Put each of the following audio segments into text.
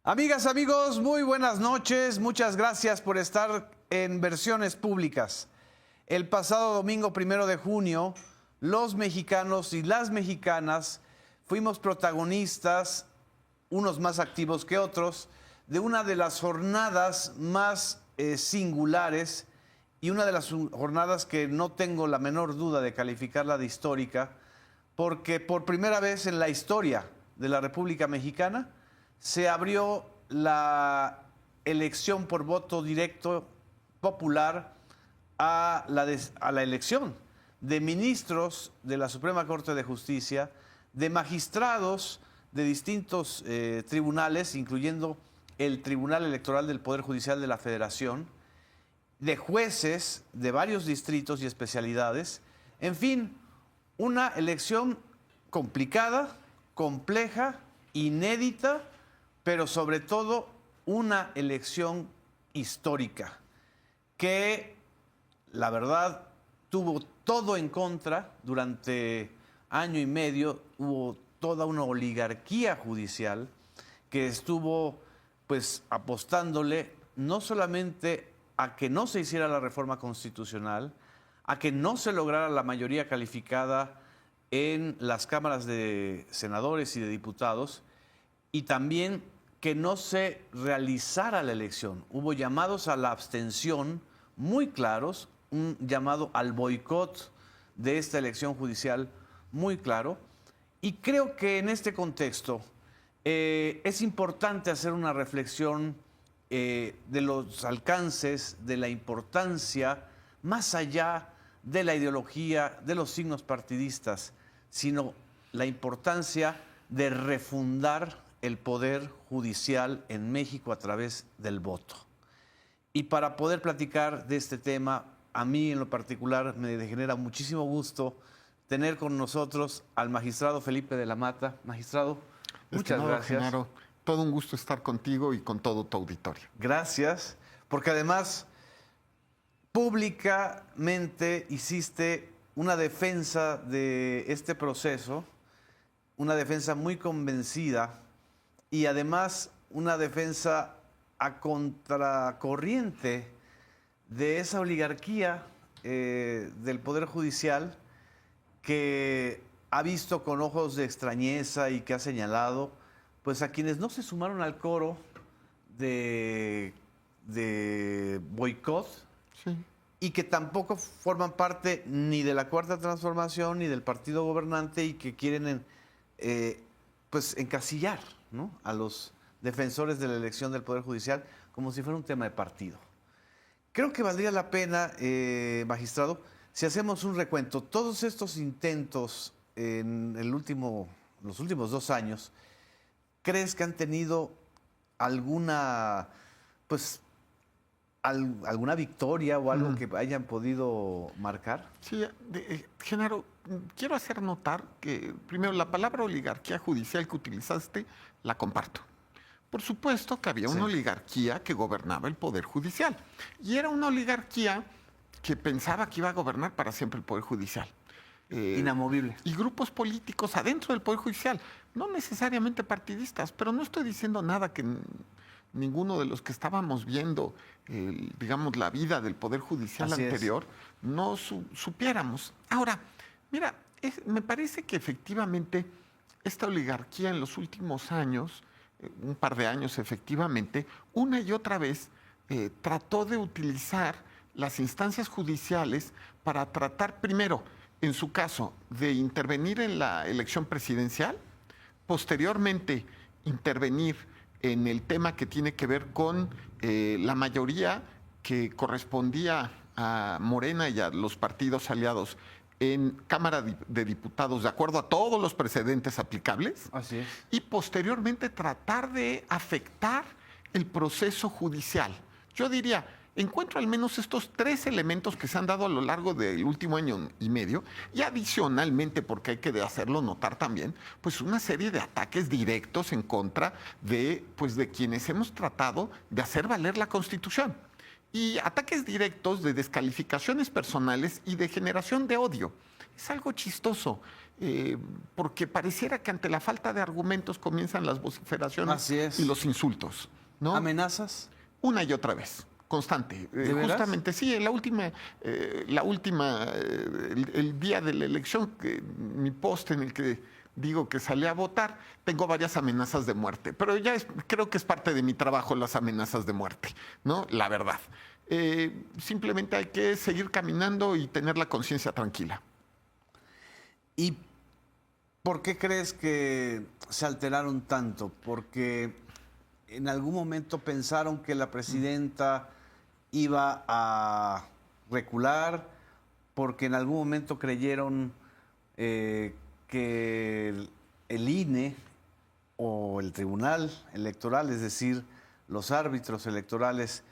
Amigas, amigos, muy buenas noches. Muchas gracias por estar en Versiones Públicas. El pasado domingo 1 de junio, los mexicanos y las mexicanas fuimos protagonistas, unos más activos que otros, de una de las jornadas más singulares y una de las jornadas que no tengo la menor duda de calificarla de histórica, porque por primera vez en la historia de la República Mexicana se abrió la elección por voto directo popular a la elección de ministros de la Suprema Corte de Justicia, de magistrados de distintos tribunales, incluyendo el Tribunal Electoral del Poder Judicial de la Federación, de jueces de varios distritos y especialidades. En fin, una elección complicada, compleja, inédita, pero sobre todo una elección histórica que, la verdad, tuvo todo en contra. Durante año y medio hubo toda una oligarquía judicial que estuvo pues apostándole no solamente a que no se hiciera la reforma constitucional, a que no se lograra la mayoría calificada en las cámaras de senadores y de diputados, y también que no se realizara la elección. Hubo llamados a la abstención muy claros, un llamado al boicot de esta elección judicial muy claro. Y creo que en este contexto es importante hacer una reflexión de los alcances, de la importancia, más allá de la ideología, de los signos partidistas, sino la importancia de refundar el poder judicial en México a través del voto. Y para poder platicar de este tema, a mí en lo particular me genera muchísimo gusto tener con nosotros al magistrado Felipe de la Mata. Magistrado, muchas gracias. Genaro, todo un gusto estar contigo y con todo tu auditorio. Gracias, porque además públicamente hiciste una defensa de este proceso, una defensa muy convencida y además una defensa a contracorriente de esa oligarquía del Poder Judicial que ha visto con ojos de extrañeza y que ha señalado pues a quienes no se sumaron al coro de boicot, Sí. y que tampoco forman parte ni de la Cuarta Transformación ni del partido gobernante y que quieren pues encasillar, ¿no?, a los defensores de la elección del Poder Judicial como si fuera un tema de partido. Creo que valdría la pena, magistrado, si hacemos un recuento. Todos estos intentos en los últimos 2 años, ¿crees que han tenido alguna, pues, alguna victoria o algo que hayan podido marcar? Sí, Genaro, quiero hacer notar que, primero, la palabra oligarquía judicial que utilizaste, la comparto. Por supuesto que había una oligarquía que gobernaba el Poder Judicial. Y era una oligarquía que pensaba que iba a gobernar para siempre el Poder Judicial. Inamovible. Y grupos políticos adentro del Poder Judicial, no necesariamente partidistas, pero no estoy diciendo nada que ninguno de los que estábamos viendo, digamos, la vida del Poder Judicial Así anterior, no supiéramos. Ahora, mira, me parece que efectivamente esta oligarquía en los últimos años, un par de años efectivamente, una y otra vez trató de utilizar las instancias judiciales para tratar, primero, en su caso, de intervenir en la elección presidencial, posteriormente intervenir en el tema que tiene que ver con la mayoría que correspondía a Morena y a los partidos aliados en Cámara de Diputados, de acuerdo a todos los precedentes aplicables. Así es. Y posteriormente tratar de afectar el proceso judicial. Yo diría, encuentro al menos estos 3 elementos que se han dado a lo largo del último año y medio, y adicionalmente, porque hay que hacerlo notar también, pues una serie de ataques directos en contra de quienes hemos tratado de hacer valer la Constitución. Y ataques directos de descalificaciones personales y de generación de odio. Es algo chistoso. porque pareciera que ante la falta de argumentos comienzan las vociferaciones Así es. y los insultos, ¿no? ¿Amenazas? Una y otra vez, constante. ¿De veras? Justamente, sí, el día de la elección, mi post en el que digo que salí a votar, tengo varias amenazas de muerte, pero creo que es parte de mi trabajo las amenazas de muerte, ¿no? La verdad. Simplemente hay que seguir caminando y tener la conciencia tranquila. ¿Y por qué crees que se alteraron tanto? Porque en algún momento pensaron que la presidenta iba a recular, porque en algún momento creyeron que el INE o el Tribunal Electoral, es decir, los árbitros electorales,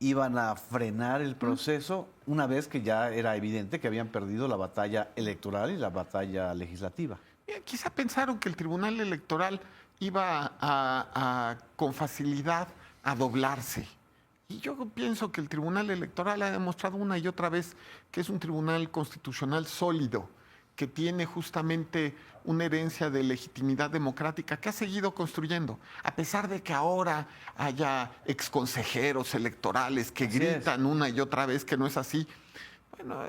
iban a frenar el proceso una vez que ya era evidente que habían perdido la batalla electoral y la batalla legislativa. Quizá pensaron que el Tribunal Electoral iba con facilidad a doblarse. Y yo pienso que el Tribunal Electoral ha demostrado una y otra vez que es un tribunal constitucional sólido, que tiene justamente una herencia de legitimidad democrática que ha seguido construyendo, a pesar de que ahora haya exconsejeros electorales que gritan una y otra vez que no es así. Bueno,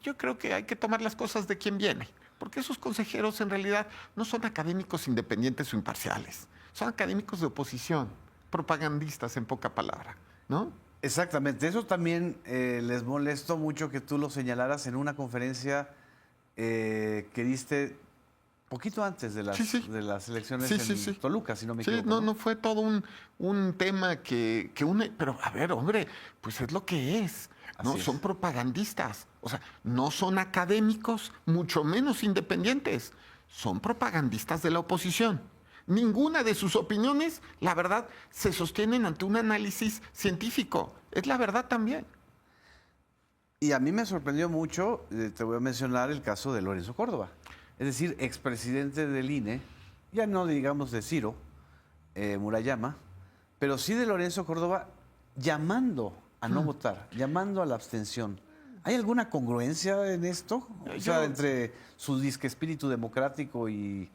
yo creo que hay que tomar las cosas de quien viene, porque esos consejeros en realidad no son académicos independientes o imparciales, son académicos de oposición, propagandistas en poca palabra, ¿no? Exactamente, eso también les molestó mucho que tú lo señalaras en una conferencia que diste poquito antes de las elecciones en Toluca, si no me equivoco. Sí, no fue todo un tema que une, pero a ver, hombre, pues es lo que es. No son propagandistas, o sea, no son académicos, mucho menos independientes, son propagandistas de la oposición. Ninguna de sus opiniones, la verdad, se sostienen ante un análisis científico. Es la verdad también. Y a mí me sorprendió mucho, te voy a mencionar el caso de Lorenzo Córdoba, es decir, expresidente del INE, ya no digamos de Ciro Murayama, pero sí de Lorenzo Córdoba, llamando a no votar, llamando a la abstención. ¿Hay alguna congruencia en esto? O sea, entre su disque espíritu democrático y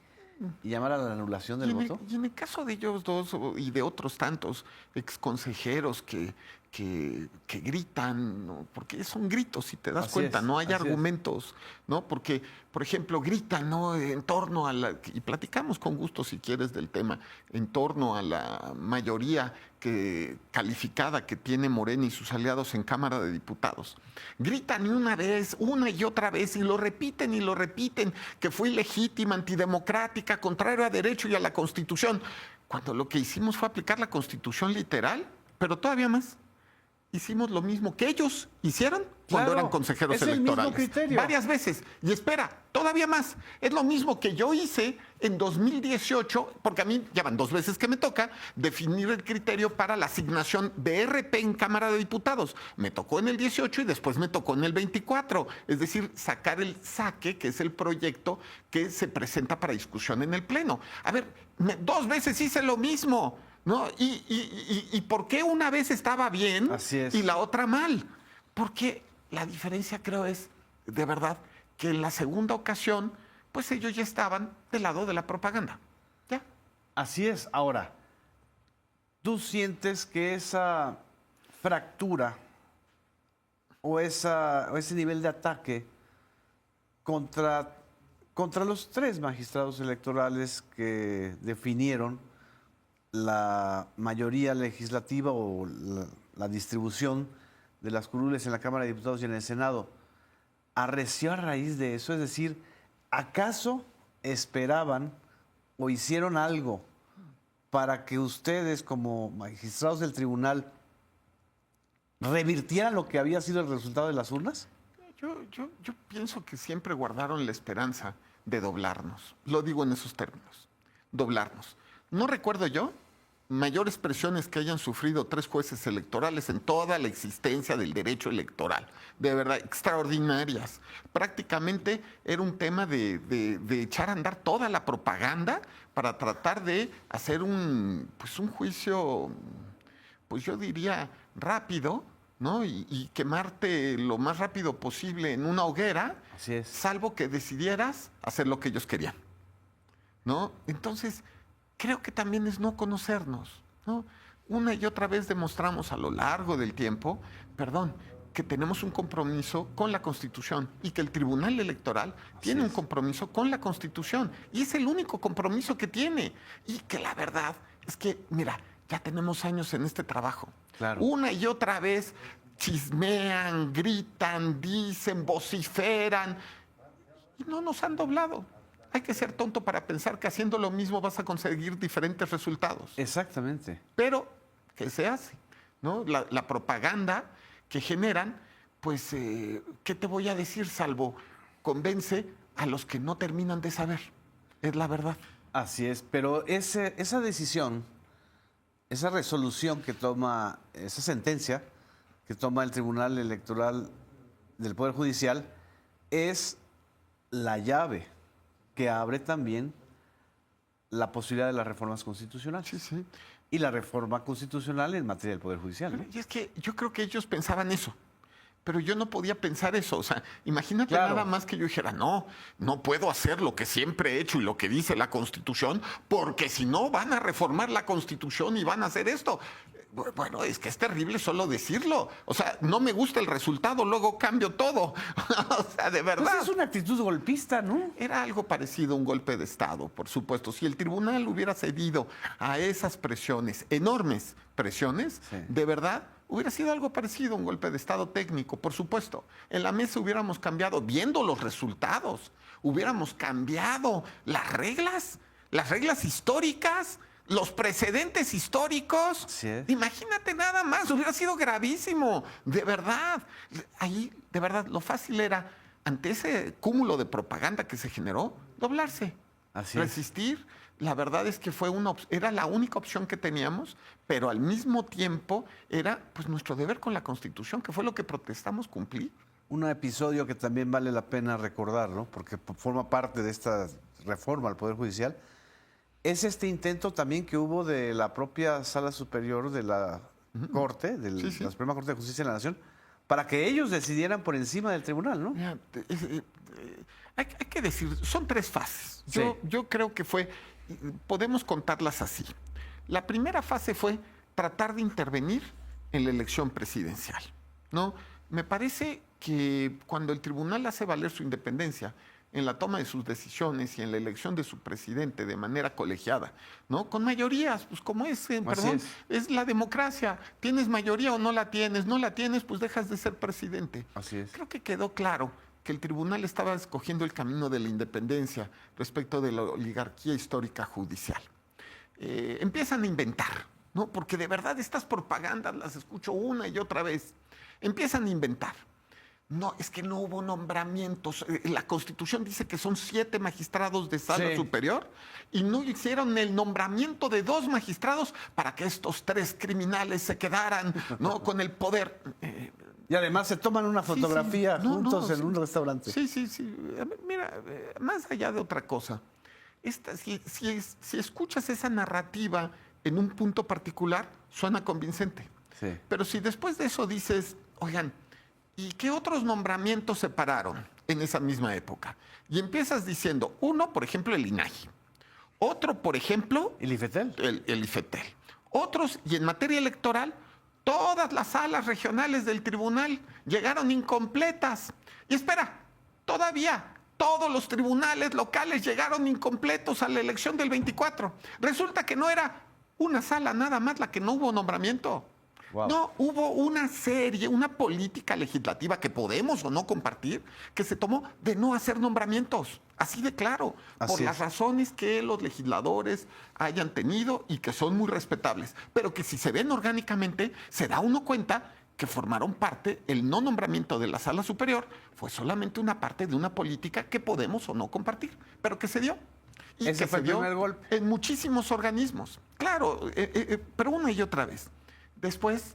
llamar a la anulación del voto. Y en el caso de ellos dos y de otros tantos exconsejeros que gritan, ¿no? Porque son gritos, si te das cuenta, no hay argumentos, ¿no? Porque, por ejemplo, gritan, ¿no? En torno a y platicamos con gusto si quieres del tema, en torno a la mayoría calificada que tiene Morena y sus aliados en Cámara de Diputados. Gritan una y otra vez, y lo repiten, que fue ilegítima, antidemocrática, contrario a derecho y a la Constitución, cuando lo que hicimos fue aplicar la Constitución literal, pero todavía más. Hicimos lo mismo que ellos hicieron cuando eran consejeros electorales. El mismo criterio. Varias veces. Y espera, todavía más. Es lo mismo que yo hice en 2018, porque a mí ya van 2 veces que me toca definir el criterio para la asignación de RP en Cámara de Diputados. Me tocó en el 18 y después me tocó en el 24. Es decir, sacar el saque, que es el proyecto que se presenta para discusión en el Pleno. A ver, 2 veces hice lo mismo. ¿No? ¿Y por qué una vez estaba bien y la otra mal? Porque la diferencia, creo, es de verdad que en la segunda ocasión, pues ellos ya estaban del lado de la propaganda. ¿Ya? Así es. Ahora, ¿tú sientes que esa fractura o ese nivel de ataque contra los 3 magistrados electorales que definieron la mayoría legislativa o la distribución de las curules en la Cámara de Diputados y en el Senado, arreció a raíz de eso? Es decir, ¿acaso esperaban o hicieron algo para que ustedes como magistrados del tribunal revirtieran lo que había sido el resultado de las urnas? Yo pienso que siempre guardaron la esperanza de doblarnos. Lo digo en esos términos, doblarnos. No recuerdo yo mayores presiones que hayan sufrido 3 jueces electorales en toda la existencia del derecho electoral. De verdad, extraordinarias. Prácticamente era un tema de echar a andar toda la propaganda para tratar de hacer un juicio, pues yo diría, rápido, ¿no? Y quemarte lo más rápido posible en una hoguera, Así es. salvo que decidieras hacer lo que ellos querían, ¿no? Entonces, creo que también es no conocernos, ¿no? Una y otra vez demostramos a lo largo del tiempo, que tenemos un compromiso con la Constitución y que el Tribunal Electoral tiene un compromiso con la Constitución y es el único compromiso que tiene. Y que la verdad es que, mira, ya tenemos años en este trabajo. Claro. Una y otra vez chismean, gritan, dicen, vociferan y no nos han doblado. Hay que ser tonto para pensar que haciendo lo mismo vas a conseguir diferentes resultados. Exactamente. Pero, ¿qué se hace? ¿No? La propaganda que generan, pues, ¿qué te voy a decir? Salvo convence a los que no terminan de saber. Es la verdad. Así es, pero esa decisión, esa resolución que toma, esa sentencia que toma el Tribunal Electoral del Poder Judicial es la llave que abre también la posibilidad de las reformas constitucionales. Sí, sí. Y la reforma constitucional en materia del Poder Judicial, ¿no? Y es que yo creo que ellos pensaban eso, pero yo no podía pensar eso. O sea, imagínate Claro. nada más que yo dijera, no puedo hacer lo que siempre he hecho y lo que dice la Constitución, porque si no van a reformar la Constitución y van a hacer esto. Bueno, es que es terrible solo decirlo. O sea, no me gusta el resultado, luego cambio todo. O sea, de verdad. Pues es una actitud golpista, ¿no? Era algo parecido a un golpe de Estado, por supuesto. Si el tribunal hubiera cedido a esas presiones, enormes presiones, Sí. de verdad, hubiera sido algo parecido a un golpe de Estado técnico, por supuesto. En la mesa hubiéramos cambiado, viendo los resultados, hubiéramos cambiado las reglas históricas, los precedentes históricos. Así es. Imagínate nada más, hubiera sido gravísimo, de verdad. Ahí, de verdad, lo fácil era, ante ese cúmulo de propaganda que se generó, doblarse, Así es. resistir. La verdad es que era la única opción que teníamos, pero al mismo tiempo era pues nuestro deber con la Constitución, que fue lo que protestamos cumplir. Un episodio que también vale la pena recordar, ¿no? Porque forma parte de esta reforma al Poder Judicial. Es este intento también que hubo de la propia Sala Superior de la Corte, de Sí, sí. la Suprema Corte de Justicia de la Nación, para que ellos decidieran por encima del tribunal, ¿no? Mira, hay que decir, son 3 fases. Sí. Yo creo que podemos contarlas así. La primera fase fue tratar de intervenir en la elección presidencial, ¿no? Me parece que cuando el tribunal hace valer su independencia en la toma de sus decisiones y en la elección de su presidente de manera colegiada, ¿no? Con mayorías, pues como es la democracia. ¿Tienes mayoría o no la tienes? No la tienes, pues dejas de ser presidente. Así es. Creo que quedó claro que el tribunal estaba escogiendo el camino de la independencia respecto de la oligarquía histórica judicial. Empiezan a inventar, ¿no? Porque de verdad estas propagandas las escucho una y otra vez. Empiezan a inventar. No, es que no hubo nombramientos. La Constitución dice que son 7 magistrados de sala Sí. superior y no hicieron el nombramiento de 2 magistrados para que estos 3 criminales se quedaran, ¿no? Con el poder. Y además se toman una Sí, sí. fotografía No, juntos no, en sí. un restaurante. Sí, sí, sí. Mira, más allá de otra cosa, si escuchas esa narrativa en un punto particular, suena convincente. Sí. Pero si después de eso dices, oigan, ¿y qué otros nombramientos se pararon en esa misma época? Y empiezas diciendo, uno, por ejemplo, el INAGI. Otro, por ejemplo, ¿Y el IFETEL? el IFETEL. Otros, y en materia electoral, todas las salas regionales del tribunal llegaron incompletas. Y espera, todavía todos los tribunales locales llegaron incompletos a la elección del 24. Resulta que no era una sala nada más la que no hubo nombramiento. Wow. No, hubo una política legislativa que podemos o no compartir, que se tomó de no hacer nombramientos, así de claro, Así por las es. razones que los legisladores hayan tenido y que son muy respetables, pero que si se ven orgánicamente, se da uno cuenta que formaron parte, el no nombramiento de la sala superior fue solamente una parte de una política que podemos o no compartir, pero que se dio. Y Ese que fue se el dio primer golpe. en muchísimos organismos. Claro, pero una y otra vez. Después,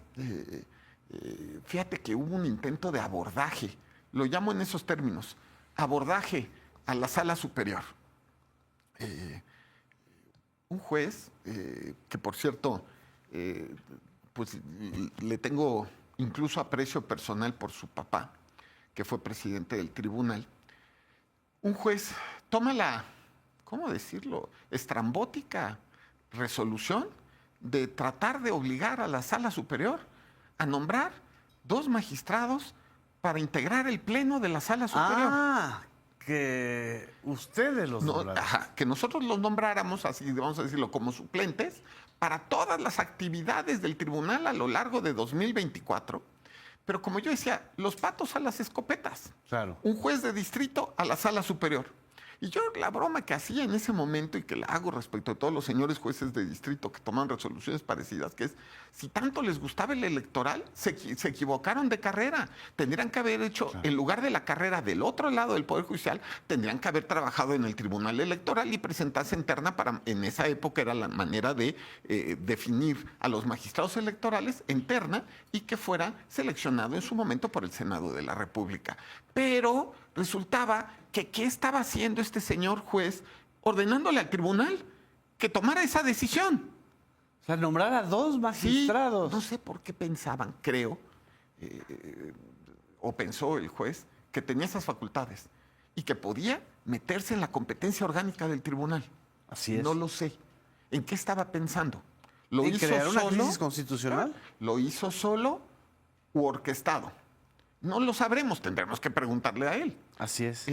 fíjate que hubo un intento de abordaje, lo llamo en esos términos, abordaje a la sala superior. Un juez, que por cierto, pues le tengo incluso aprecio personal por su papá, que fue presidente del tribunal, un juez toma la, ¿cómo decirlo?, estrambótica resolución de tratar de obligar a la Sala Superior a nombrar 2 magistrados para integrar el pleno de la Sala Superior. Ah, que ustedes los nombraron. Ajá, que nosotros los nombráramos, así vamos a decirlo, como suplentes para todas las actividades del tribunal a lo largo de 2024. Pero como yo decía, los patos a las escopetas. Claro. Un juez de distrito a la Sala Superior. Y yo la broma que hacía en ese momento y que la hago respecto a todos los señores jueces de distrito que toman resoluciones parecidas, que es, si tanto les gustaba el electoral, se equivocaron de carrera. Tendrían que haber hecho, claro, en lugar de la carrera del otro lado del Poder Judicial, tendrían que haber trabajado en el Tribunal Electoral y presentarse en terna para, en esa época era la manera de definir a los magistrados electorales en terna y que fuera seleccionado en su momento por el Senado de la República. Pero resultaba que ¿qué estaba haciendo este señor juez ordenándole al tribunal que tomara esa decisión? O sea, nombrar a 2 magistrados. Sí, no sé por qué pensaban, creo, o pensó el juez, que tenía esas facultades y que podía meterse en la competencia orgánica del tribunal. Así es. No lo sé. ¿En qué estaba pensando? ¿Lo hizo crear una crisis constitucional? ¿Lo hizo solo u orquestado? No lo sabremos, tendremos que preguntarle a él. Así es.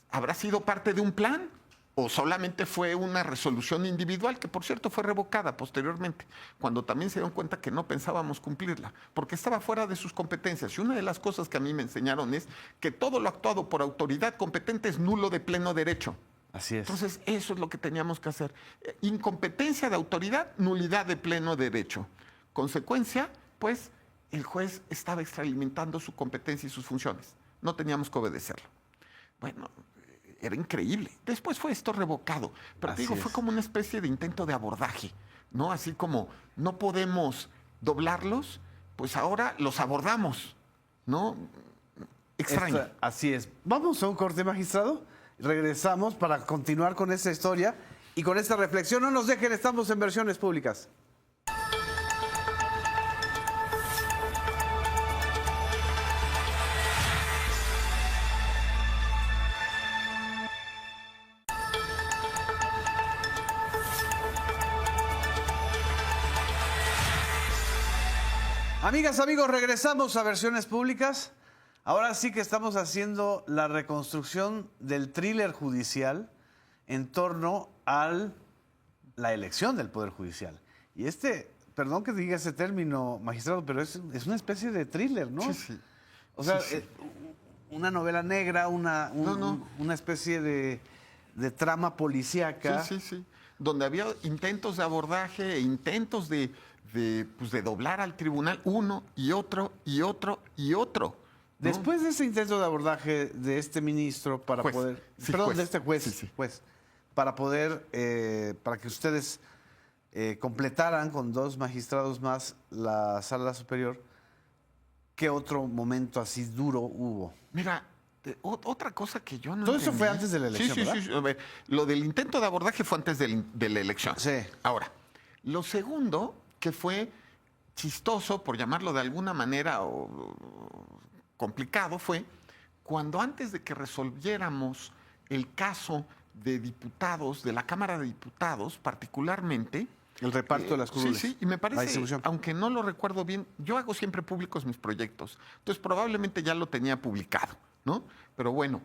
¿Habrá sido parte de un plan o solamente fue una resolución individual que, por cierto, fue revocada posteriormente, cuando también se dieron cuenta que no pensábamos cumplirla, porque estaba fuera de sus competencias? Y una de las cosas que a mí me enseñaron es que todo lo actuado por autoridad competente es nulo de pleno derecho. Así es. Entonces, eso es lo que teníamos que hacer. Incompetencia de autoridad, nulidad de pleno derecho. Consecuencia, pues, el juez estaba extralimitando su competencia y sus funciones. No teníamos que obedecerlo. Bueno, era increíble. Después fue esto revocado. Pero te digo, fue como una especie de intento de abordaje, ¿no? Así como no podemos doblarlos, pues ahora los abordamos, ¿no? Extraño. Así es. Vamos a un corte, magistrado. Regresamos para continuar con esta historia y con esta reflexión. No nos dejen, estamos en Versiones Públicas. Amigas, amigos, regresamos a Versiones Públicas. Ahora sí que estamos haciendo la reconstrucción del thriller judicial en torno a la elección del Poder Judicial. Y perdón que diga ese término, magistrado, pero es una especie de thriller, ¿no? Sí, sí. O sea, sí, sí. Una novela negra, una especie de trama policíaca. Sí, sí, sí. Donde había intentos de abordaje e intentos de doblar al tribunal uno y otro y otro y otro. ¿No? Después de ese intento de abordaje de este ministro para juez. poder... Sí, perdón, juez. de este juez, Sí. para poder, para que ustedes completaran con 2 magistrados más la Sala Superior, ¿qué otro momento así duro hubo? Mira, otra cosa que yo no Todo entendí. eso fue antes de la elección, Sí. ¿verdad? A ver, lo del intento de abordaje fue antes de la elección. Sí. Ahora, lo segundo, que fue chistoso, por llamarlo de alguna manera, o complicado, fue cuando antes de que resolviéramos el caso de diputados, de la Cámara de Diputados particularmente... El reparto de las curules. Sí, y me la parece, distribución. aunque no lo recuerdo bien, yo hago siempre públicos mis proyectos, entonces probablemente ya lo tenía publicado, ¿no? Pero bueno,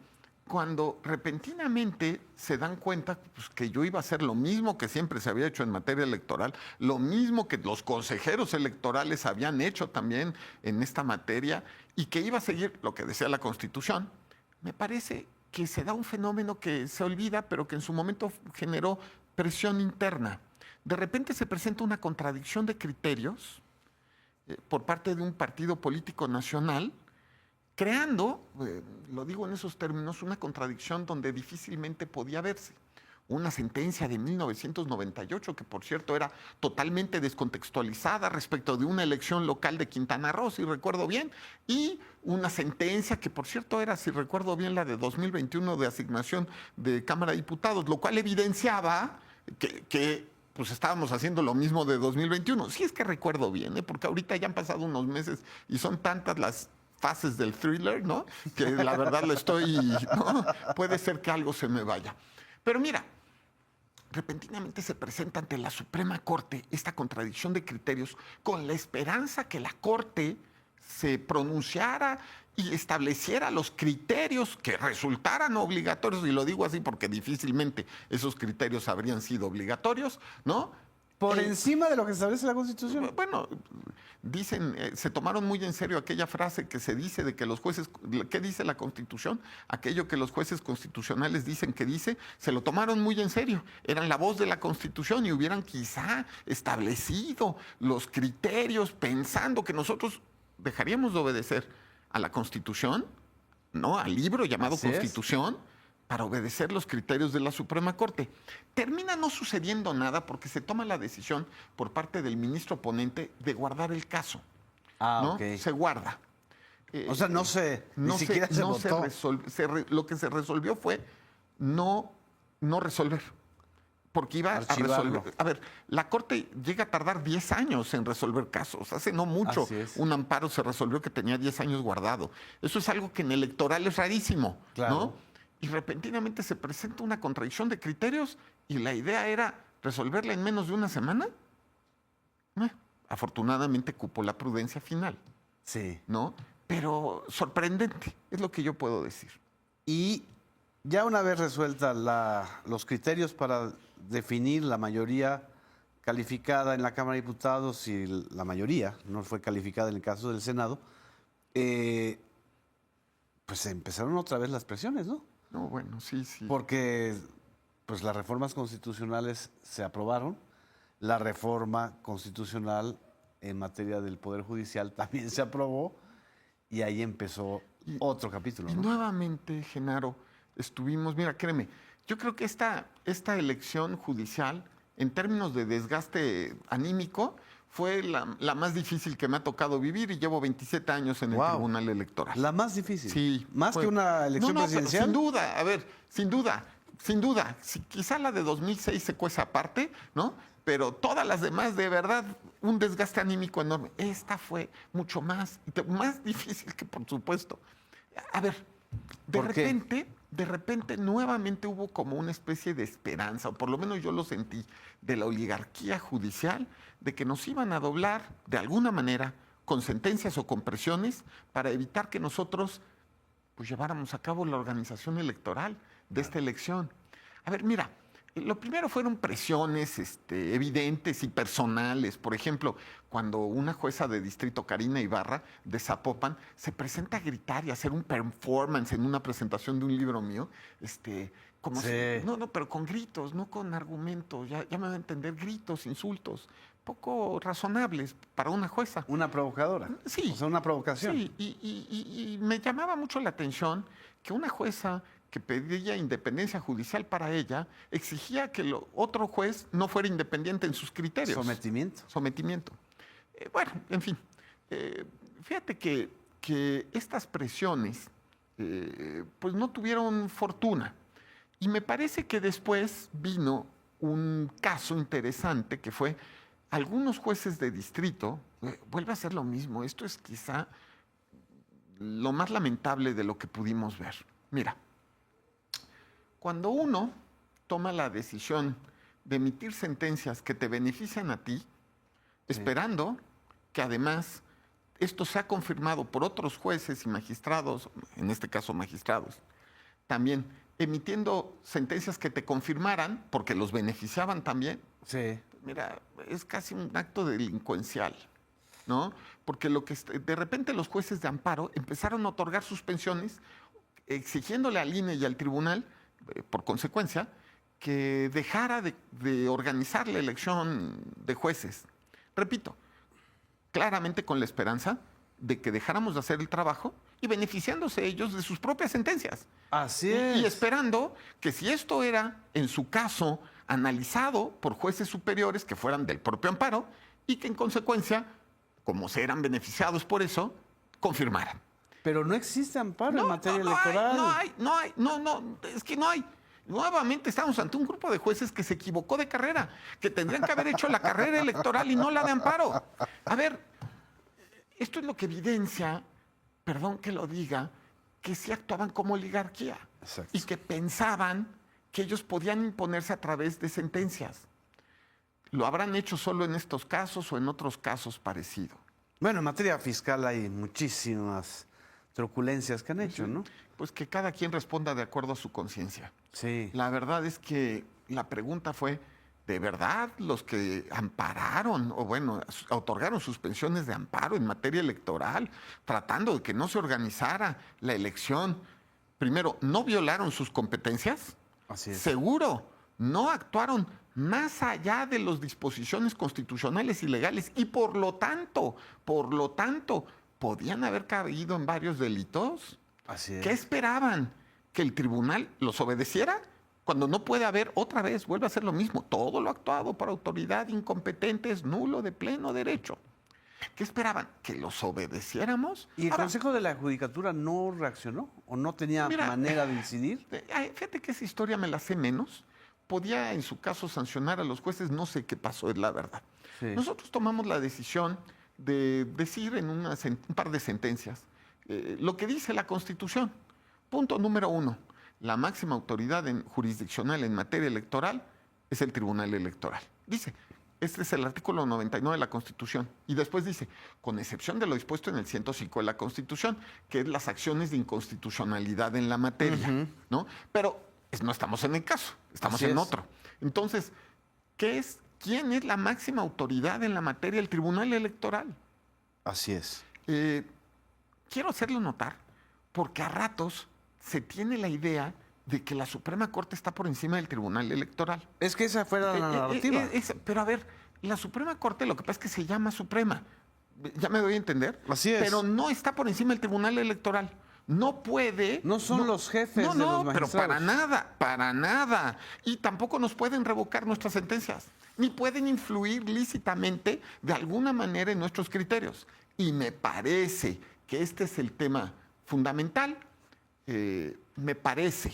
cuando repentinamente se dan cuenta pues, que yo iba a hacer lo mismo que siempre se había hecho en materia electoral, lo mismo que los consejeros electorales habían hecho también en esta materia y que iba a seguir lo que decía la Constitución, me parece que se da un fenómeno que se olvida, pero que en su momento generó presión interna. De repente se presenta una contradicción de criterios por parte de un partido político nacional, creando, lo digo en esos términos, una contradicción donde difícilmente podía verse. Una sentencia de 1998, que por cierto era totalmente descontextualizada respecto de una elección local de Quintana Roo, si recuerdo bien, y una sentencia que por cierto era, si recuerdo bien, la de 2021 de asignación de Cámara de Diputados, lo cual evidenciaba que pues estábamos haciendo lo mismo de 2021. Sí es que recuerdo bien, porque ahorita ya han pasado unos meses y son tantas las fases del thriller, ¿no? Que la verdad ¿no? Puede ser que algo se me vaya. Pero mira, repentinamente se presenta ante la Suprema Corte esta contradicción de criterios con la esperanza que la Corte se pronunciara y estableciera los criterios que resultaran obligatorios, y lo digo así porque difícilmente esos criterios habrían sido obligatorios, ¿no? Por encima de lo que establece la Constitución. Bueno, dicen, se tomaron muy en serio aquella frase que se dice de que los jueces, ¿qué dice la Constitución? Aquello que los jueces constitucionales dicen que dice, se lo tomaron muy en serio. Eran la voz de la Constitución y hubieran quizá establecido los criterios pensando que nosotros dejaríamos de obedecer a la Constitución, ¿no? Al libro llamado Así Constitución, para obedecer los criterios de la Suprema Corte. Termina no sucediendo nada porque se toma la decisión por parte del ministro ponente de guardar el caso. ¿No? Ok. Se guarda. O sea, ni siquiera se votó. Lo que se resolvió fue no resolver. Porque iba Archivarlo. a resolver. A ver, la Corte llega a tardar 10 años en resolver casos. Hace no mucho Así es. un amparo se resolvió que tenía 10 años guardado. Eso es algo que en electoral es rarísimo, Claro. ¿no? Y repentinamente se presenta una contradicción de criterios y la idea era resolverla en menos de una semana. Afortunadamente cupo la prudencia final, Sí. ¿no? Pero sorprendente, es lo que yo puedo decir. Y ya una vez resuelta los criterios para definir la mayoría calificada en la Cámara de Diputados y la mayoría no fue calificada en el caso del Senado, pues empezaron otra vez las presiones, ¿no? No, bueno, sí. Porque pues las reformas constitucionales se aprobaron, la reforma constitucional en materia del Poder Judicial también se aprobó y ahí empezó otro capítulo, Y ¿no? nuevamente, Genaro, estuvimos, mira, créeme, yo creo que esta elección judicial, en términos de desgaste anímico, fue la más difícil que me ha tocado vivir y llevo 27 años en el Wow. Tribunal Electoral. La más difícil. Sí. Más fue- que una elección No, pero presidencial. sin duda, a ver, sin duda. Quizá la de 2006 se cueza aparte, ¿no? Pero todas las demás, de verdad, un desgaste anímico enorme. Esta fue mucho más difícil que, por supuesto. A ver, ¿Por qué? de repente nuevamente hubo como una especie de esperanza, o por lo menos yo lo sentí, de la oligarquía judicial, de que nos iban a doblar de alguna manera con sentencias o con presiones para evitar que nosotros pues lleváramos a cabo la organización electoral de esta elección. A ver, mira, lo primero fueron presiones evidentes y personales. Por ejemplo, cuando una jueza de distrito, Karina Ibarra, de Zapopan, se presenta a gritar y a hacer un performance en una presentación de un libro mío, como Sí. pero con gritos, no con argumentos, ya me va a entender, gritos, insultos, poco razonables para una jueza. Una provocadora. Sí. O sea, una provocación. Sí, y me llamaba mucho la atención que una jueza que pedía independencia judicial para ella exigía que otro juez no fuera independiente en sus criterios. Sometimiento. Bueno, en fin. Fíjate que estas presiones pues no tuvieron fortuna. Y me parece que después vino un caso interesante que fue algunos jueces de distrito, vuelve a ser lo mismo, esto es quizá lo más lamentable de lo que pudimos ver. Mira, cuando uno toma la decisión de emitir sentencias que te benefician a ti, esperando que además esto sea confirmado por otros jueces y magistrados, en este caso magistrados, también emitiendo sentencias que te confirmaran, porque los beneficiaban también, Sí. mira, es casi un acto delincuencial, ¿no? Porque de repente los jueces de amparo empezaron a otorgar suspensiones exigiéndole al INE y al tribunal, por consecuencia, que dejara de organizar la elección de jueces. Repito, claramente con la esperanza de que dejáramos de hacer el trabajo y beneficiándose ellos de sus propias sentencias. Así es. Y esperando que si esto era, en su caso, analizado por jueces superiores que fueran del propio amparo y que en consecuencia, como se eran beneficiados por eso, confirmaran. Pero no existe amparo en materia electoral. No, es que no hay. Nuevamente estamos ante un grupo de jueces que se equivocó de carrera, que tendrían que haber hecho la carrera electoral y no la de amparo. A ver, esto es lo que evidencia, perdón que lo diga, que sí actuaban como oligarquía. Exacto. Y que pensaban que ellos podían imponerse a través de sentencias. ¿Lo habrán hecho solo en estos casos o en otros casos parecidos? Bueno, en materia fiscal hay muchísimas truculencias que han hecho, ¿no? Pues que cada quien responda de acuerdo a su conciencia. Sí. La verdad es que la pregunta fue, ¿de verdad los que ampararon o bueno, otorgaron suspensiones de amparo en materia electoral, tratando de que no se organizara la elección, primero, no violaron sus competencias? Así es. Seguro, no actuaron más allá de las disposiciones constitucionales y legales y por lo tanto, podían haber caído en varios delitos. Así es. ¿Qué esperaban? ¿Que el tribunal los obedeciera? Cuando no puede haber otra vez, vuelve a ser lo mismo. Todo lo actuado por autoridad incompetente es nulo de pleno derecho. ¿Qué esperaban? ¿Que los obedeciéramos? ¿Y el Ahora, Consejo de la Judicatura no reaccionó o no tenía Mira, manera de incidir? Fíjate que esa historia me la sé menos. Podía en su caso sancionar a los jueces, no sé qué pasó, es la verdad. Sí. Nosotros tomamos la decisión de decir en un par de sentencias lo que dice la Constitución. Punto número 1. La máxima autoridad jurisdiccional en materia electoral es el Tribunal Electoral. Dice, este es el artículo 99 de la Constitución. Y después dice, con excepción de lo dispuesto en el 105 de la Constitución, que es las acciones de inconstitucionalidad en la materia, ¿no? Pero no estamos en el caso, estamos Así en es. otro. Entonces, ¿quién es la máxima autoridad en la materia? El Tribunal Electoral. Así es. Quiero hacerlo notar, porque a ratos se tiene la idea de que la Suprema Corte está por encima del Tribunal Electoral. Es que esa fuera la narrativa. Pero a ver, la Suprema Corte lo que pasa es que se llama Suprema. ¿Ya me doy a entender? Así es. Pero no está por encima del Tribunal Electoral. No puede. No son los jefes de los magistrados. Pero para nada. Y tampoco nos pueden revocar nuestras sentencias, ni pueden influir lícitamente de alguna manera en nuestros criterios. Y me parece que este es el tema fundamental. Me parece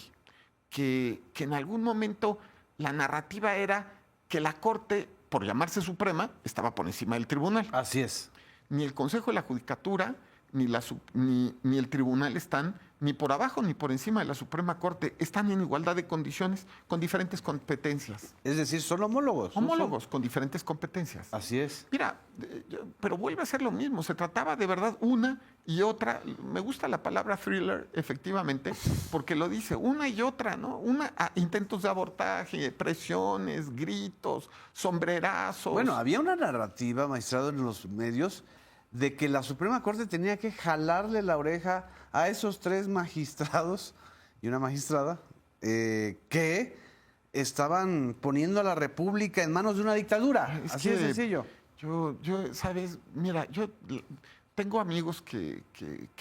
que en algún momento la narrativa era que la Corte, por llamarse Suprema, estaba por encima del tribunal. Así es. Ni el Consejo de la Judicatura ni el tribunal están ni por abajo ni por encima de la Suprema Corte. Están en igualdad de condiciones con diferentes competencias. Es decir, son homólogos. ¿no? Homólogos con diferentes competencias. Así es. Mira, pero vuelve a ser lo mismo. Se trataba de verdad una y otra. Me gusta la palabra thriller, efectivamente, porque lo dice una y otra, ¿no? Intentos de abortaje, presiones, gritos, sombrerazos. Bueno, había una narrativa, magistrado, en los medios de que la Suprema Corte tenía que jalarle la oreja a esos 3 magistrados y una magistrada que estaban poniendo a la República en manos de una dictadura. Así de sencillo. Sabes, mira, yo tengo amigos que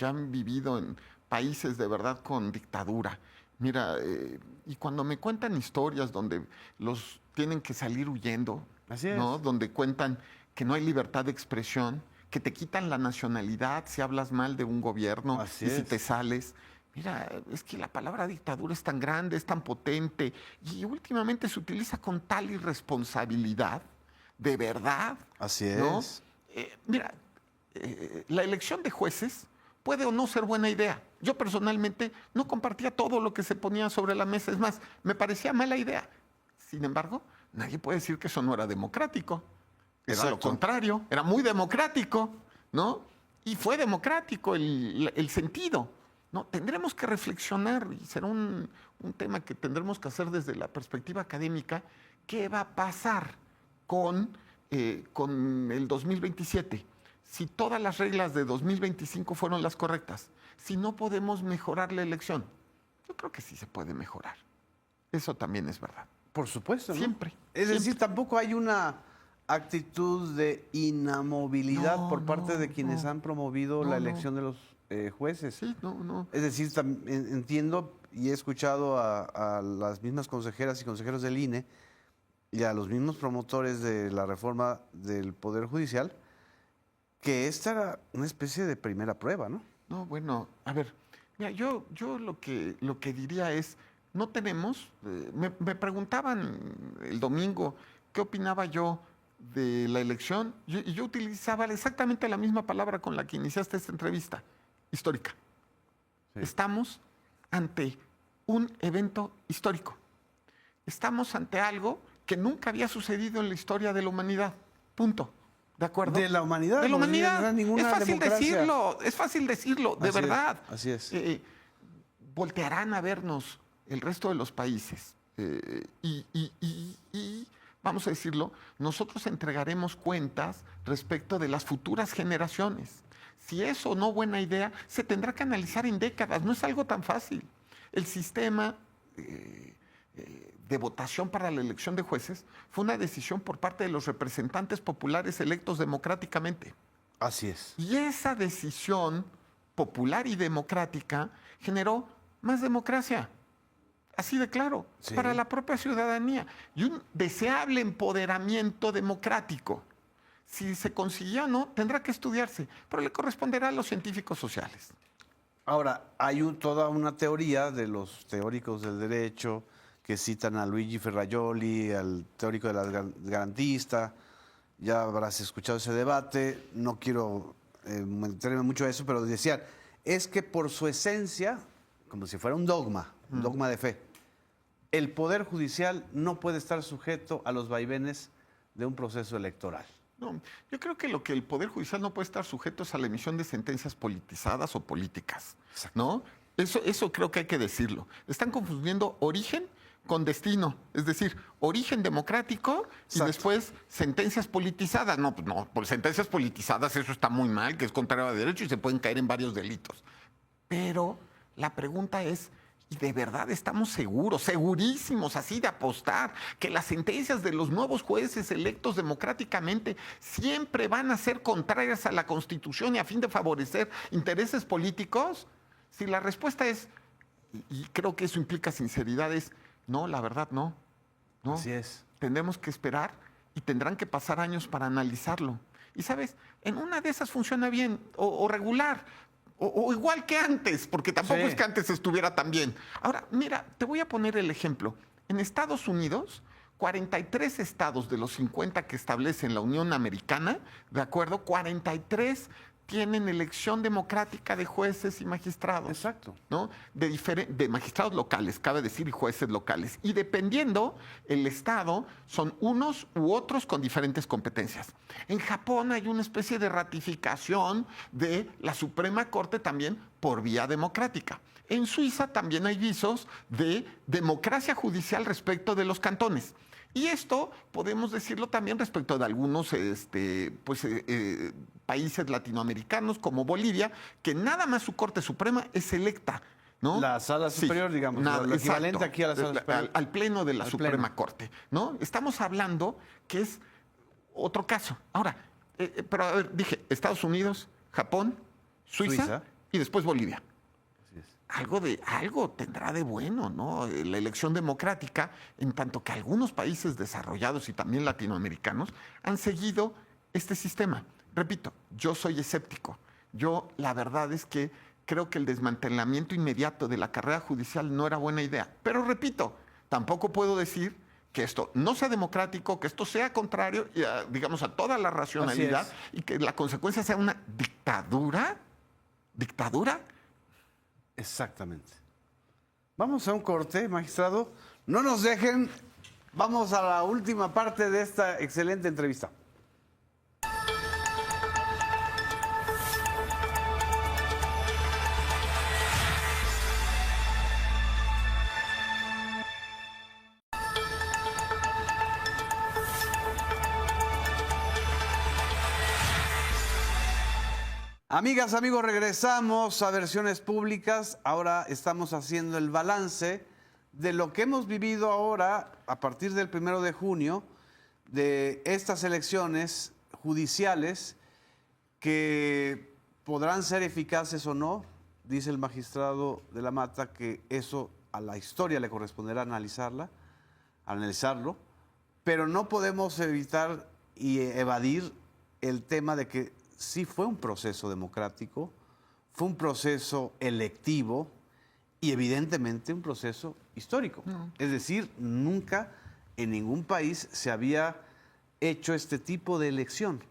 han vivido en países de verdad con dictadura. Mira, y cuando me cuentan historias donde los tienen que salir huyendo, Así es. ¿no? Donde cuentan que no hay libertad de expresión, que te quitan la nacionalidad si hablas mal de un gobierno Así y si es. te sales. Mira, es que la palabra dictadura es tan grande, es tan potente y últimamente se utiliza con tal irresponsabilidad, de verdad. Así ¿no? es. Mira, la elección de jueces puede o no ser buena idea. Yo personalmente no compartía todo lo que se ponía sobre la mesa, es más, me parecía mala idea. Sin embargo, nadie puede decir que eso no era democrático. Era lo Exacto. contrario, era muy democrático, ¿no? Y fue democrático el sentido, ¿no? Tendremos que reflexionar, y será un tema que tendremos que hacer desde la perspectiva académica, ¿qué va a pasar con el 2027? Si todas las reglas de 2025 fueron las correctas, si no podemos mejorar la elección, yo creo que sí se puede mejorar. Eso también es verdad. Por supuesto, ¿no? Siempre, Es decir, tampoco hay una actitud de inamovilidad No, por parte no, de quienes no. han promovido No, la no. elección de los jueces. Sí, no. Es decir, entiendo y he escuchado a las mismas consejeras y consejeros del INE y a los mismos promotores de la reforma del Poder Judicial que esta era una especie de primera prueba, ¿no? No, bueno, a ver, mira, yo lo que diría es, no tenemos, me preguntaban el domingo qué opinaba yo de la elección, y yo utilizaba exactamente la misma palabra con la que iniciaste esta entrevista, histórica. Sí. Estamos ante un evento histórico. Estamos ante algo que nunca había sucedido en la historia de la humanidad. Punto. ¿De acuerdo? De la humanidad. De la no humanidad. había ninguna democracia. Es fácil decirlo, de Así es, verdad. así es. Voltearán a vernos el resto de los países y, vamos a decirlo, nosotros entregaremos cuentas respecto de las futuras generaciones. Si es o no buena idea, se tendrá que analizar en décadas, no es algo tan fácil. El sistema de votación para la elección de jueces fue una decisión por parte de los representantes populares electos democráticamente. Así es. Y esa decisión popular y democrática generó más democracia. Así de claro, Sí. para la propia ciudadanía. Y un deseable empoderamiento democrático. Si se consiguió o no, tendrá que estudiarse, pero le corresponderá a los científicos sociales. Ahora, hay toda una teoría de los teóricos del derecho que citan a Luigi Ferrajoli, al teórico de la garantista. Ya habrás escuchado ese debate. No quiero meterme mucho a eso, pero decían, es que por su esencia, como si fuera un dogma de fe, el Poder Judicial no puede estar sujeto a los vaivenes de un proceso electoral. No, yo creo que lo que el Poder Judicial no puede estar sujeto es a la emisión de sentencias politizadas o políticas, ¿no? Eso creo que hay que decirlo. Están confundiendo origen con destino, es decir, origen democrático y Exacto. después sentencias politizadas. No, por sentencias politizadas eso está muy mal, que es contrario a derecho y se pueden caer en varios delitos. Pero la pregunta es, ¿y de verdad estamos seguros, segurísimos así de apostar que las sentencias de los nuevos jueces electos democráticamente siempre van a ser contrarias a la Constitución y a fin de favorecer intereses políticos? Si la respuesta es, y creo que eso implica sinceridad, es no, la verdad no. No. Así es. Tendremos que esperar y tendrán que pasar años para analizarlo. Y sabes, en una de esas funciona bien o regular. O igual que antes, porque tampoco Sí. es que antes estuviera tan bien. Ahora, mira, te voy a poner el ejemplo. En Estados Unidos, 43 estados de los 50 que establecen la Unión Americana, ¿de acuerdo? 43 tienen elección democrática de jueces y magistrados. Exacto. ¿No? De magistrados locales, cabe decir, y jueces locales. Y dependiendo el estado, son unos u otros con diferentes competencias. En Japón hay una especie de ratificación de la Suprema Corte también por vía democrática. En Suiza también hay visos de democracia judicial respecto de los cantones. Y esto podemos decirlo también respecto de algunos países latinoamericanos como Bolivia, que nada más su Corte Suprema es electa, ¿no? La sala superior, digamos, lo equivalente aquí a la sala superior. Al pleno de la Al Suprema pleno. Corte, ¿no? Estamos hablando que es otro caso. Ahora, pero a ver, dije, Estados Unidos, Japón, Suiza y después Bolivia. Así es. Algo tendrá de bueno, ¿no? La elección democrática, en tanto que algunos países desarrollados y también latinoamericanos han seguido este sistema. Repito, yo soy escéptico. Yo, la verdad es que creo que el desmantelamiento inmediato de la carrera judicial no era buena idea. Pero repito, tampoco puedo decir que esto no sea democrático, que esto sea contrario, digamos, a toda la racionalidad y que la consecuencia sea una dictadura. ¿Dictadura? Exactamente. Vamos a un corte, magistrado. No nos dejen. Vamos a la última parte de esta excelente entrevista. Amigas, amigos, regresamos a Versiones Públicas. Ahora estamos haciendo el balance de lo que hemos vivido ahora a partir del 1 de junio, de estas elecciones judiciales que podrán ser eficaces o no. Dice el magistrado de la Mata que eso a la historia le corresponderá analizarlo, pero no podemos evitar y evadir el tema de que sí fue un proceso democrático, fue un proceso electivo y evidentemente un proceso histórico. Es decir, nunca en ningún país se había hecho este tipo de elección.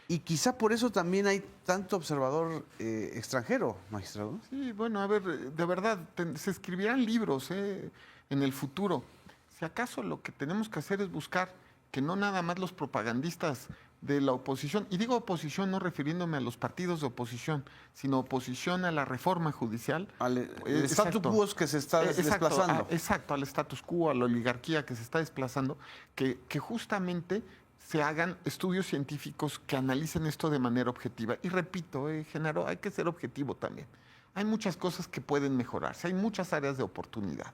Y quizá por eso también hay tanto observador extranjero, magistrado. Sí, bueno, a ver, de verdad, se escribirán libros en el futuro. Si acaso lo que tenemos que hacer es buscar que no nada más los propagandistas de la oposición, y digo oposición no refiriéndome a los partidos de oposición, sino oposición a la reforma judicial. El status quo que se está desplazando. Exacto, al status quo, a la oligarquía que se está desplazando, que justamente se hagan estudios científicos que analicen esto de manera objetiva. Y repito, Genaro, hay que ser objetivo también. Hay muchas cosas que pueden mejorarse, hay muchas áreas de oportunidad.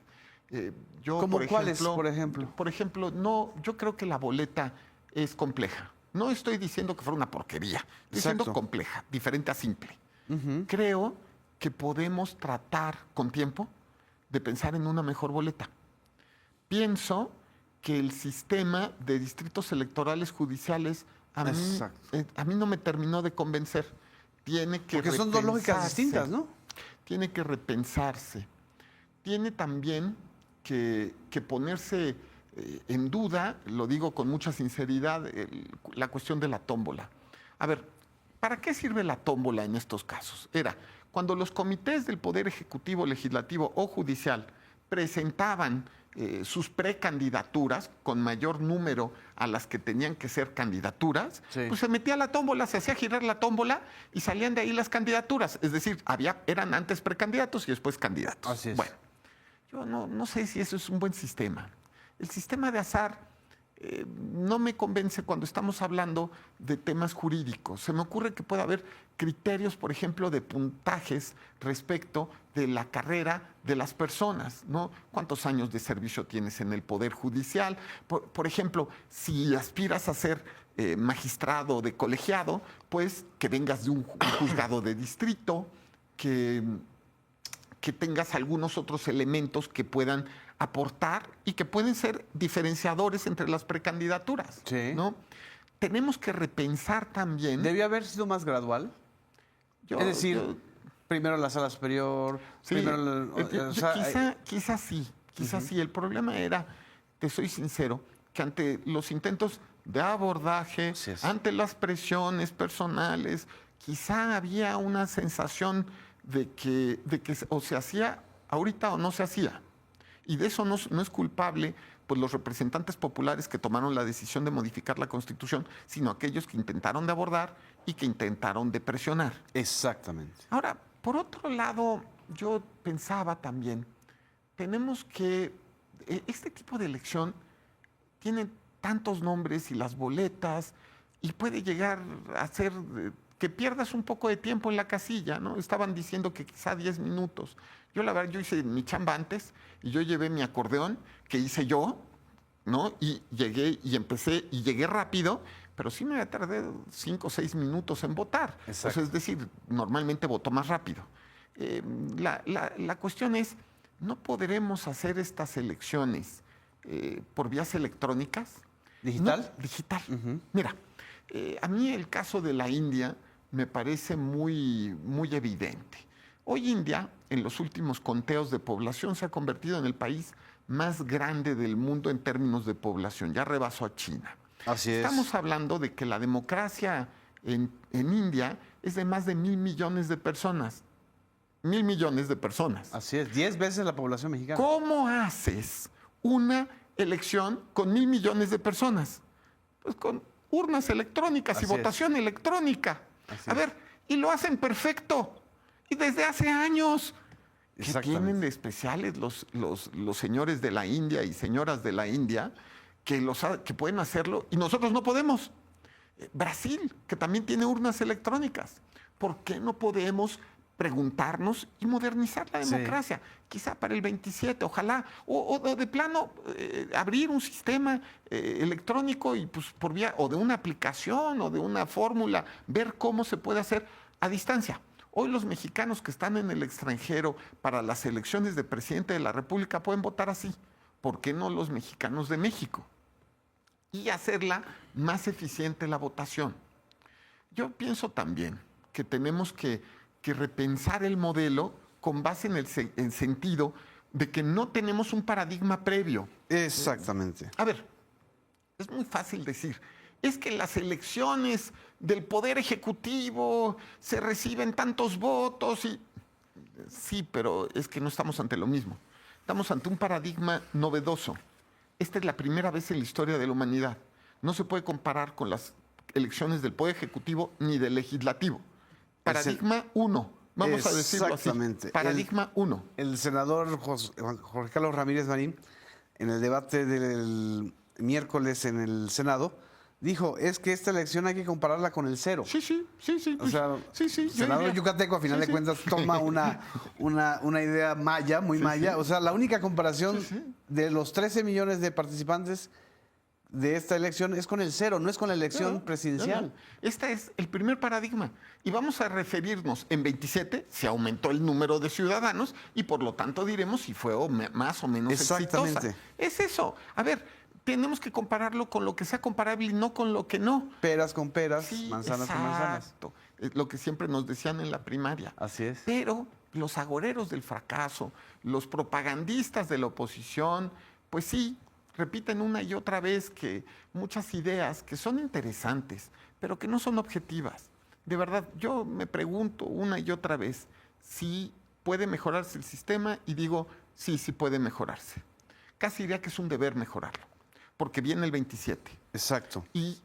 ¿Cómo cuáles, por ejemplo? Por ejemplo, no, yo creo que la boleta es compleja. No estoy diciendo que fuera una porquería, estoy diciendo compleja, diferente a simple. Creo que podemos tratar con tiempo de pensar en una mejor boleta. Pienso que el sistema de distritos electorales judiciales a mí no me terminó de convencer. Tiene que Porque son dos lógicas distintas, ¿no? Tiene que repensarse. Tiene también que ponerse en duda, lo digo con mucha sinceridad, la cuestión de la tómbola. A ver, ¿para qué sirve la tómbola en estos casos? Era cuando los comités del Poder Ejecutivo, Legislativo o Judicial presentaban sus precandidaturas con mayor número a las que tenían que ser candidaturas, pues se metía la tómbola, se hacía girar la tómbola y salían de ahí las candidaturas. Es decir, eran antes precandidatos y después candidatos. Así es. Bueno, yo no sé si eso es un buen sistema. El sistema de azar no me convence cuando estamos hablando de temas jurídicos. Se me ocurre que puede haber criterios, por ejemplo, de puntajes respecto de la carrera de las personas, ¿no? ¿Cuántos años de servicio tienes en el Poder Judicial? Por ejemplo, si aspiras a ser magistrado de colegiado, pues que vengas de un juzgado de distrito, que tengas algunos otros elementos que puedan aportar y que pueden ser diferenciadores entre las precandidaturas, ¿no? Tenemos que repensar también. ¿Debió haber sido más gradual? Es decir, primero la sala superior, primero quizás sí. El problema era, te soy sincero, que ante los intentos de abordaje, ante las presiones personales, quizá había una sensación de que o se hacía ahorita o no se hacía. Y de eso no es culpable pues, los representantes populares que tomaron la decisión de modificar la Constitución, sino aquellos que intentaron de abordar y que intentaron de presionar. Exactamente. Ahora, por otro lado, yo pensaba también, tenemos que, este tipo de elección tiene tantos nombres y las boletas, y puede llegar a ser que pierdas un poco de tiempo en la casilla, ¿no? Estaban diciendo que quizá 10 minutos. Yo, la verdad, yo hice mi chamba antes y yo llevé mi acordeón que hice yo, ¿no? Y llegué y empecé y llegué rápido, pero sí me tardé 5 o 6 minutos en votar. Exacto. O sea, es decir, normalmente voto más rápido. La cuestión es, ¿no podremos hacer estas elecciones por vías electrónicas? ¿Digital? No, digital. Mira, a mí el caso de la India me parece muy, muy evidente. Hoy India, en los últimos conteos de población, se ha convertido en el país más grande del mundo en términos de población. Ya rebasó a China. Así es. Estamos hablando de que la democracia en India es de más de 1,000 millones de personas. 1,000 millones de personas. Así es, 10 veces la población mexicana. ¿Cómo haces una elección con 1,000 millones de personas? Pues con urnas electrónicas y votación electrónica. A ver, y lo hacen perfecto. Y desde hace años. ¿Qué tienen de especiales los señores de la India y señoras de la India que pueden hacerlo y nosotros no podemos? Brasil, que también tiene urnas electrónicas. ¿Por qué no podemos preguntarnos y modernizar la democracia? Quizá para el 27, ojalá. O de plano, abrir un sistema electrónico y pues por vía o de una aplicación o de una fórmula, ver cómo se puede hacer a distancia. Hoy los mexicanos que están en el extranjero para las elecciones de presidente de la República pueden votar así. ¿Por qué no los mexicanos de México? Y hacerla más eficiente la votación. Yo pienso también que tenemos que repensar el modelo con base en el sentido de que no tenemos un paradigma previo. Exactamente. A ver, es muy fácil decir, es que las elecciones del Poder Ejecutivo se reciben tantos votos y... Sí, pero es que no estamos ante lo mismo. Estamos ante un paradigma novedoso. Esta es la primera vez en la historia de la humanidad. No se puede comparar con las elecciones del Poder Ejecutivo ni del Legislativo. Paradigma 1, vamos a decirlo así. Exactamente. Paradigma 1. El senador Jorge Carlos Ramírez Marín, en el debate del miércoles en el Senado, dijo, es que esta elección hay que compararla con el cero. Sí. O sea, sí, el senador yucateco, a final de cuentas, toma una idea maya, muy maya. O sea, la única comparación de los 13 millones de participantes de esta elección es con el cero, no es con la elección presidencial. Este es el primer paradigma. Y vamos a referirnos, en 27 se aumentó el número de ciudadanos y por lo tanto diremos si fue más o menos Exactamente. exitosa. Es eso. A ver, tenemos que compararlo con lo que sea comparable y no con lo que no. Peras con peras, Sí, manzanas con manzanas. exacto. Es lo que siempre nos decían en la primaria. Así es. Pero los agoreros del fracaso, los propagandistas de la oposición, pues sí, repiten una y otra vez que muchas ideas que son interesantes, pero que no son objetivas. De verdad, yo me pregunto una y otra vez si puede mejorarse el sistema y digo, sí puede mejorarse. Casi diría que es un deber mejorarlo, porque viene el 27. Exacto. Y,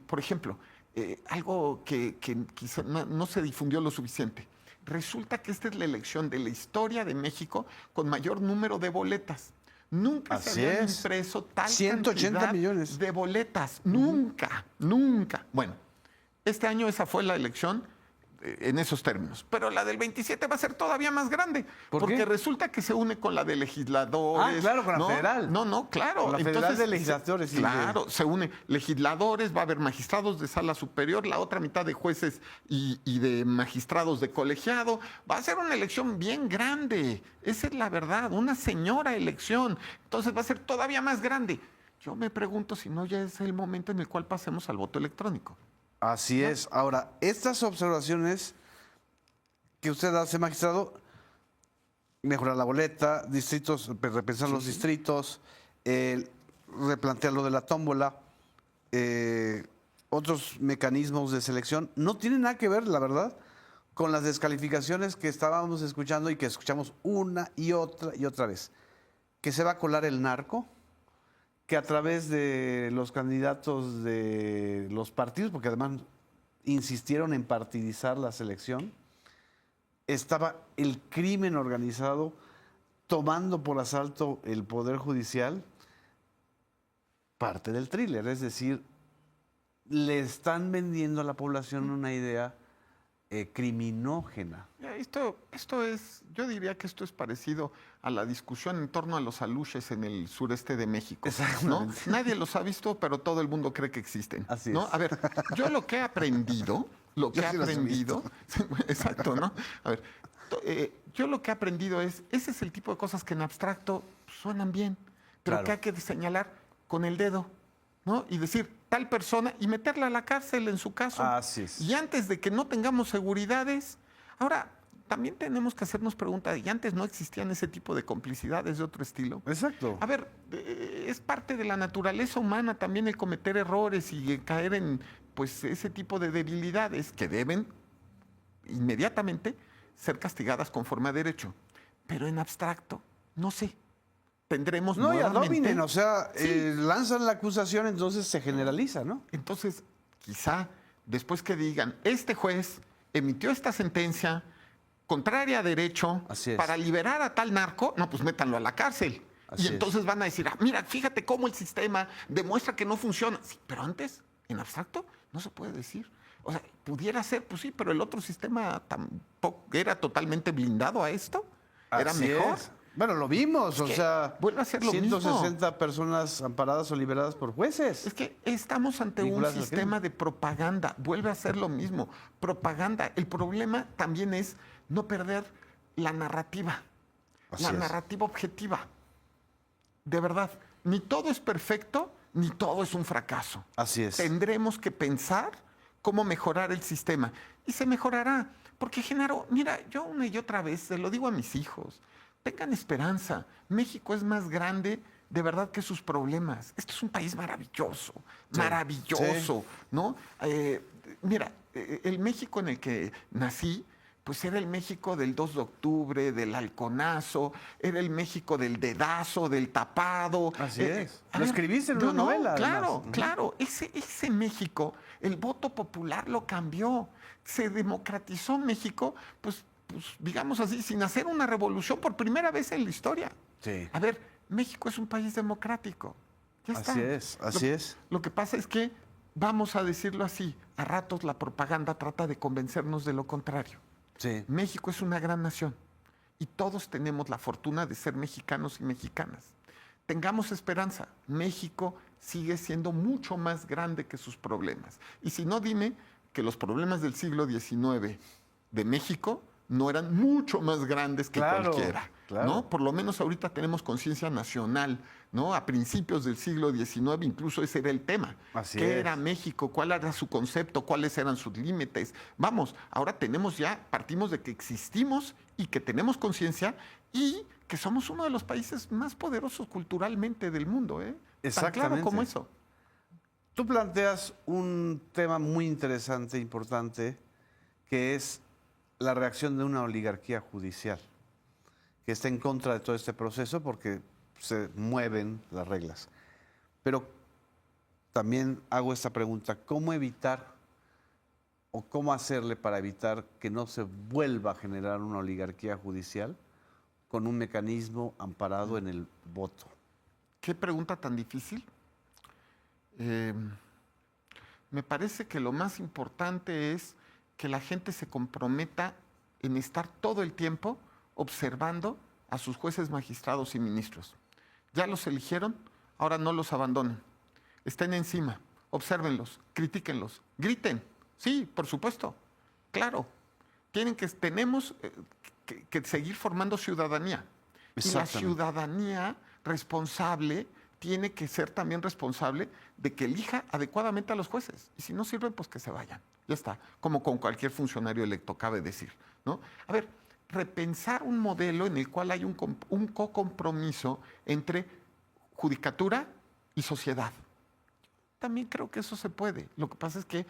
por ejemplo, algo que quizá no se difundió lo suficiente. Resulta que esta es la elección de la historia de México con mayor número de boletas. Nunca se habían impreso tal 180 cantidad millones de boletas. Nunca. Bueno, este año esa fue la elección en esos términos. Pero la del 27 va a ser todavía más grande. Porque resulta que se une con la de legisladores. Ah, claro, con la federal. No, claro. Con la federal de legisladores. Claro, se une legisladores, va a haber magistrados de sala superior, la otra mitad de jueces y de magistrados de colegiado. Va a ser una elección bien grande. Esa es la verdad, una señora elección. Entonces va a ser todavía más grande. Yo me pregunto si no ya es el momento en el cual pasemos al voto electrónico. Así es. Ahora, estas observaciones que usted hace, magistrado, mejorar la boleta, distritos, repensar los distritos, replantear lo de la tómbola, otros mecanismos de selección, no tienen nada que ver, la verdad, con las descalificaciones que estábamos escuchando y que escuchamos una y otra vez. Que se va a colar el narco, que a través de los candidatos de los partidos, porque además insistieron en partidizar la selección, estaba el crimen organizado tomando por asalto el Poder Judicial, parte del thriller. Es decir, le están vendiendo a la población una idea criminógena. Esto es, yo diría que esto es parecido a la discusión en torno a los aluches en el sureste de México, ¿no? Nadie los ha visto, pero todo el mundo cree que existen. Así ¿no? es. A ver, yo lo que he aprendido, exacto, ¿no? A ver, yo lo que he aprendido ese es el tipo de cosas que en abstracto suenan bien, pero que hay que señalar con el dedo, ¿no? Y decir, tal persona, y meterla a la cárcel en su caso. Así es. Y antes de que no tengamos seguridades, ahora también tenemos que hacernos preguntas, y antes no existían ese tipo de complicidades de otro estilo. Exacto. A ver, es parte de la naturaleza humana también el cometer errores y caer en pues ese tipo de debilidades que deben inmediatamente ser castigadas conforme a derecho. Pero en abstracto, no sé. Tendremos no, ya nuevamente... dominen, o sea, lanzan la acusación, entonces se generaliza, ¿no? Entonces, quizá después que digan, este juez emitió esta sentencia contraria a derecho para liberar a tal narco, no, pues métanlo a la cárcel. Y entonces van a decir, mira, fíjate cómo el sistema demuestra que no funciona. Sí, pero antes, en abstracto, no se puede decir. O sea, pudiera ser, pues sí, pero el otro sistema tampoco era totalmente blindado a esto. Era mejor. Bueno, lo vimos, o sea, vuelve a ser lo 160 mismo. Personas amparadas o liberadas por jueces. Es que estamos ante un sistema de propaganda, vuelve a ser lo mismo, propaganda. El problema también es no perder la narrativa, la narrativa objetiva. De verdad, ni todo es perfecto, ni todo es un fracaso. Así es. Tendremos que pensar cómo mejorar el sistema y se mejorará. Porque, Genaro, mira, yo una y otra vez se lo digo a mis hijos, tengan esperanza. México es más grande de verdad que sus problemas. Este es un país maravilloso, Sí, maravilloso, ¿no? Mira, el México en el que nací, pues era el México del 2 de octubre, del halconazo, era el México del dedazo, del tapado. Así es. A Lo ver, escribiste en una novela, Claro, además. Ujú. claro. Ese México, el voto popular lo cambió. Se democratizó México, pues digamos así, sin hacer una revolución por primera vez en la historia. Sí. A ver, México es un país democrático. Ya está. Así es, así es. Lo que pasa es que, vamos a decirlo así, a ratos la propaganda trata de convencernos de lo contrario. Sí. México es una gran nación y todos tenemos la fortuna de ser mexicanos y mexicanas. Tengamos esperanza, México sigue siendo mucho más grande que sus problemas. Y si no, dime que los problemas del siglo XIX de México no eran mucho más grandes que Claro, cualquiera, claro. ¿no? Por lo menos ahorita tenemos conciencia nacional, ¿no? A principios del siglo XIX incluso ese era el tema. Así ¿Qué es. era México? ¿Cuál era su concepto? ¿Cuáles eran sus límites? Vamos, ahora tenemos ya, partimos de que existimos y que tenemos conciencia y que somos uno de los países más poderosos culturalmente del mundo, ¿eh? Tan claro como Exactamente. eso. Tú planteas un tema muy interesante, importante, que es la reacción de una oligarquía judicial, que está en contra de todo este proceso porque se mueven las reglas. Pero también hago esta pregunta, ¿cómo evitar o cómo hacerle para evitar que no se vuelva a generar una oligarquía judicial con un mecanismo amparado en el voto? ¿Qué pregunta tan difícil? Me parece que lo más importante es que la gente se comprometa en estar todo el tiempo observando a sus jueces, magistrados y ministros. Ya los eligieron, ahora no los abandonen. Estén encima, obsérvenlos, critíquenlos, griten. Sí, por supuesto, claro. Tenemos que seguir formando ciudadanía. Y la Exactamente. ciudadanía responsable tiene que ser también responsable de que elija adecuadamente a los jueces. Y si no sirven, pues que se vayan. Ya está, como con cualquier funcionario electo, cabe decir, ¿no? A ver, repensar un modelo en el cual hay un co-compromiso entre judicatura y sociedad. También creo que eso se puede. Lo que pasa es que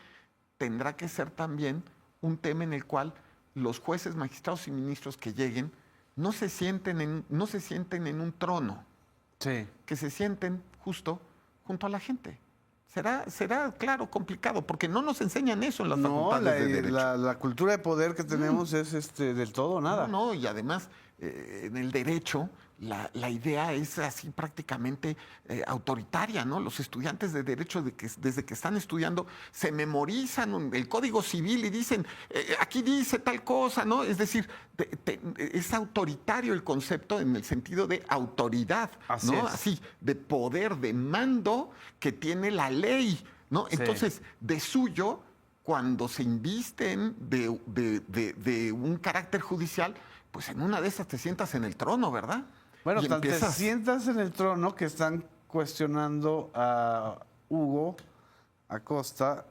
tendrá que ser también un tema en el cual los jueces, magistrados y ministros que lleguen no se sienten en un trono, Sí. que se sienten justo junto a la gente. Será, claro, complicado, porque no nos enseñan eso en las No, facultades de Derecho. la cultura de poder que tenemos es del todo nada. No, y además, en el derecho, la idea es así prácticamente autoritaria, ¿no? Los estudiantes de derecho, desde que están estudiando, se memorizan el Código Civil y dicen, aquí dice tal cosa, ¿no? Es decir, es autoritario el concepto en el sentido de autoridad, Así ¿no? es. Así, de poder, de mando que tiene la ley, ¿no? Sí. Entonces, de suyo, cuando se invisten de un carácter judicial, pues en una de esas te sientas en el trono, ¿verdad? Bueno, Y tan te empiezas- sientas en el trono que están cuestionando a Hugo Acosta,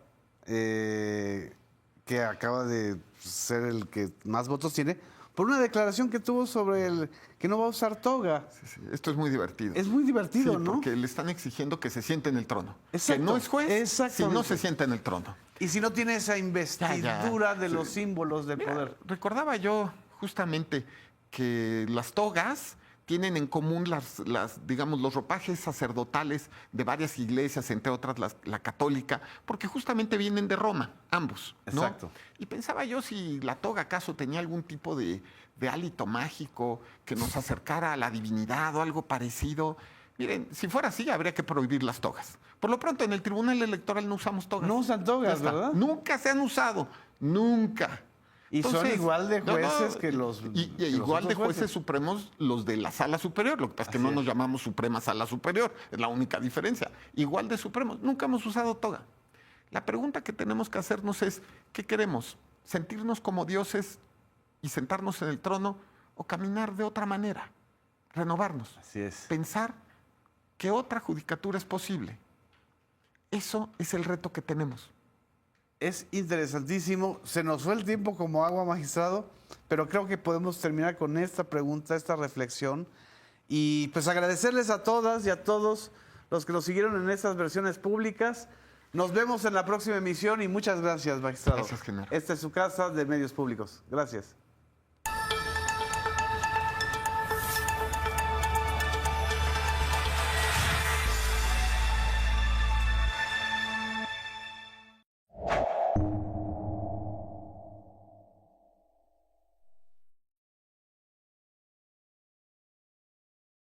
que acaba de ser el que más votos tiene, por una declaración que tuvo sobre el que no va a usar toga. Sí, sí, esto es muy divertido. Es muy divertido, Sí, ¿no? porque le están exigiendo que se siente en el trono. Exacto, Que no es juez si exactamente. no se sienta en el trono. Y si no tiene esa investidura de los símbolos de Mira, poder. recordaba yo justamente que las togas tienen en común digamos, los ropajes sacerdotales de varias iglesias, entre otras la católica, porque justamente vienen de Roma, ambos, ¿no? Exacto. Y pensaba yo si la toga acaso tenía algún tipo de hálito mágico que nos acercara a la divinidad o algo parecido. Miren, si fuera así, habría que prohibir las togas. Por lo pronto, en el Tribunal Electoral no usamos togas. No usan Ya togas, está. ¿verdad? Nunca se han usado, nunca. Y son igual de jueces que los- Y que los igual de otros jueces jueces. supremos los de la Sala Superior. Lo que pasa es que Así no es. nos llamamos Suprema Sala Superior. Es la única diferencia. Igual de supremos. Nunca hemos usado toga. La pregunta que tenemos que hacernos es, ¿qué queremos? ¿Sentirnos como dioses y sentarnos en el trono o caminar de otra manera? Renovarnos. Así es. Pensar que otra judicatura es posible. Eso es el reto que tenemos. Es interesantísimo. Se nos fue el tiempo como agua, magistrado, pero creo que podemos terminar con esta pregunta, esta reflexión. Y pues agradecerles a todas y a todos los que nos siguieron en estas versiones públicas. Nos vemos en la próxima emisión y muchas gracias, magistrado. Gracias, Genaro. Esta es su casa de Medios Públicos. Gracias.